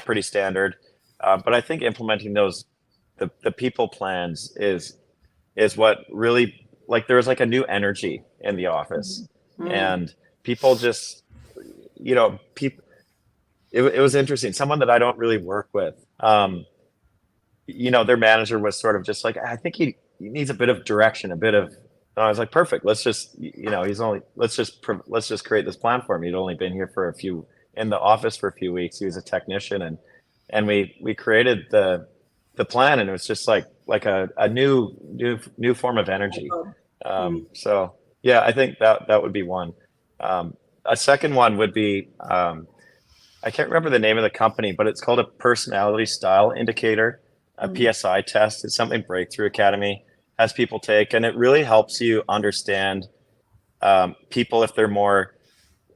pretty standard. But I think implementing those, the people plans is what really, like, there's like a new energy in the office, and people just, people. It was interesting. Someone that I don't really work with, their manager was sort of just like, I think he needs a bit of direction, and I was like, perfect. Let's just, let's just create this plan for him. He'd only been here in the office for a few weeks. He was a technician, and we created the plan, and it was just like a new form of energy. So yeah, I think that would be one. A second one would be, I can't remember the name of the company, but it's called a personality style indicator, a PSI test. It's something Breakthrough Academy has people take, and it really helps you understand people, if they're more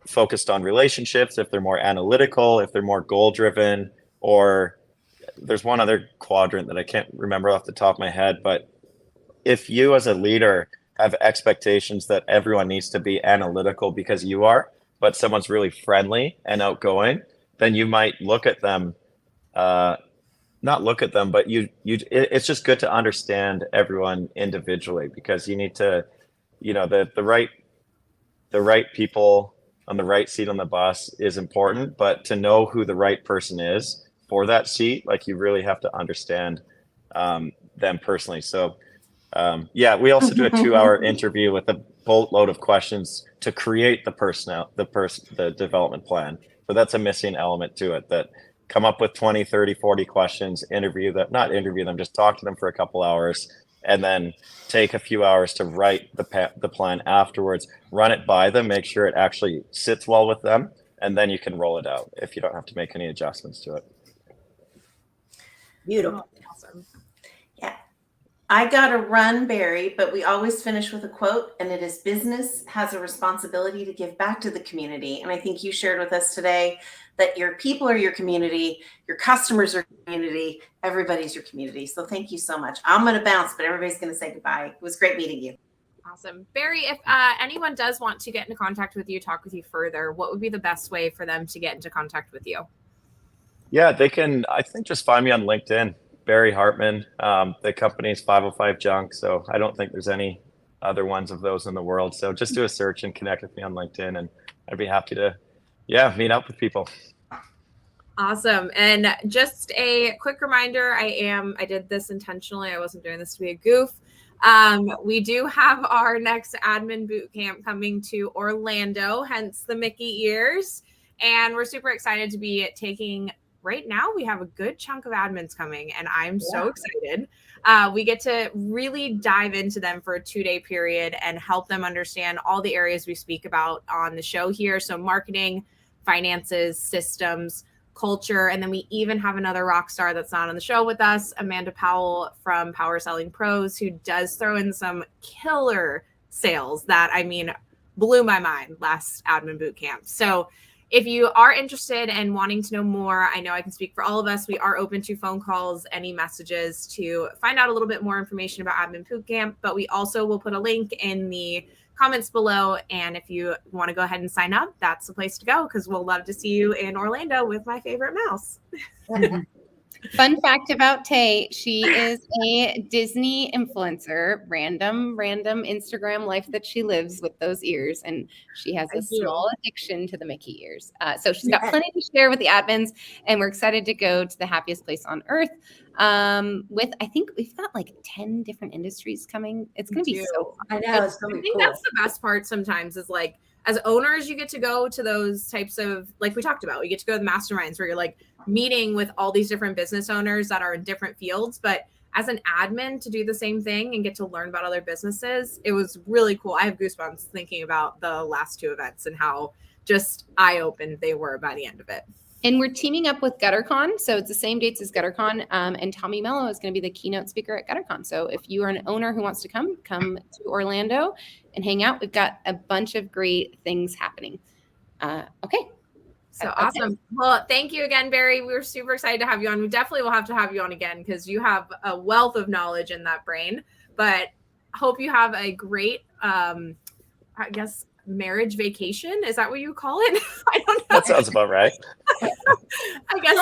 focused on relationships, if they're more analytical, if they're more goal driven, or there's one other quadrant that I can't remember off the top of my head. But if you as a leader have expectations that everyone needs to be analytical because you are, but someone's really friendly and outgoing, then you might look at them, not look at them, but it's just good to understand everyone individually, because you need to, the right people on the right seat on the bus is important, but to know who the right person is for that seat, like, you really have to understand them personally. So we also do a 2-hour interview with a boatload of questions to create the development plan. So that's a missing element to it, that come up with 20, 30, 40 questions, not interview them, just talk to them for a couple hours, and then take a few hours to write the plan afterwards, run it by them, make sure it actually sits well with them, and then you can roll it out if you don't have to make any adjustments to it. Beautiful. Awesome. Yeah. I got to run, Barry, but we always finish with a quote, and it is business has a responsibility to give back to the community. And I think you shared with us today that your people are your community, your customers are community, everybody's your community. So thank you so much. I'm going to bounce, but everybody's going to say goodbye. It was great meeting you. Awesome. Barry, if anyone does want to get into contact with you, talk with you further, what would be the best way for them to get into contact with you? Yeah, they can, I think, just find me on LinkedIn, Barry Hartman. The company's 505 Junk, so I don't think there's any other ones of those in the world. So just do a search and connect with me on LinkedIn, and I'd be happy to, meet up with people. Awesome. And just a quick reminder, I did this intentionally. I wasn't doing this to be a goof. We do have our next admin boot camp coming to Orlando, hence the Mickey ears. And we're super excited to be taking, right now we have a good chunk of admins coming, and I'm so excited. We get to really dive into them for a 2-day period and help them understand all the areas we speak about on the show here. So marketing, finances, systems, culture. And then we even have another rock star that's not on the show with us, Amanda Powell from Power Selling Pros, who does throw in some killer sales that, blew my mind last admin boot camp. So if you are interested and wanting to know more, I know I can speak for all of us. We are open to phone calls, any messages to find out a little bit more information about admin boot camp, but we also will put a link in the comments below. And if you want to go ahead and sign up, that's the place to go, because we'll love to see you in Orlando with my favorite mouse. Fun fact about Tay, she is a Disney influencer, random Instagram life that she lives with those ears. And she has a small addiction to the Mickey ears. So she's got plenty to share with the admins, and we're excited to go to the happiest place on earth. I think we've got like 10 different industries coming. It's going to be so fun. I know. It's going to be cool. That's the best part sometimes, is like, as owners, you get to go to those types of, like we talked about, you get to go to the masterminds where you're like meeting with all these different business owners that are in different fields. But as an admin, to do the same thing and get to learn about other businesses, it was really cool. I have goosebumps thinking about the last 2 events and how just eye-opened they were by the end of it. And we're teaming up with GutterCon. So it's the same dates as GutterCon. And Tommy Mello is going to be the keynote speaker at GutterCon. So if you are an owner who wants to come to Orlando and hang out. We've got a bunch of great things happening. Okay. So awesome. Well, thank you again, Barry. We were super excited to have you on. We definitely will have to have you on again because you have a wealth of knowledge in that brain. But hope you have a great, marriage vacation. Is that what you call it? I don't know. That sounds about right. I guess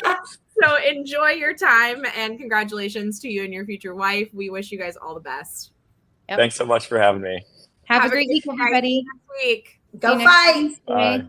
that's so enjoy your time, and congratulations to you and your future wife. We wish you guys all the best. Yep. Thanks so much for having me. Have a great week, everybody. Next week. Go fight. Bye.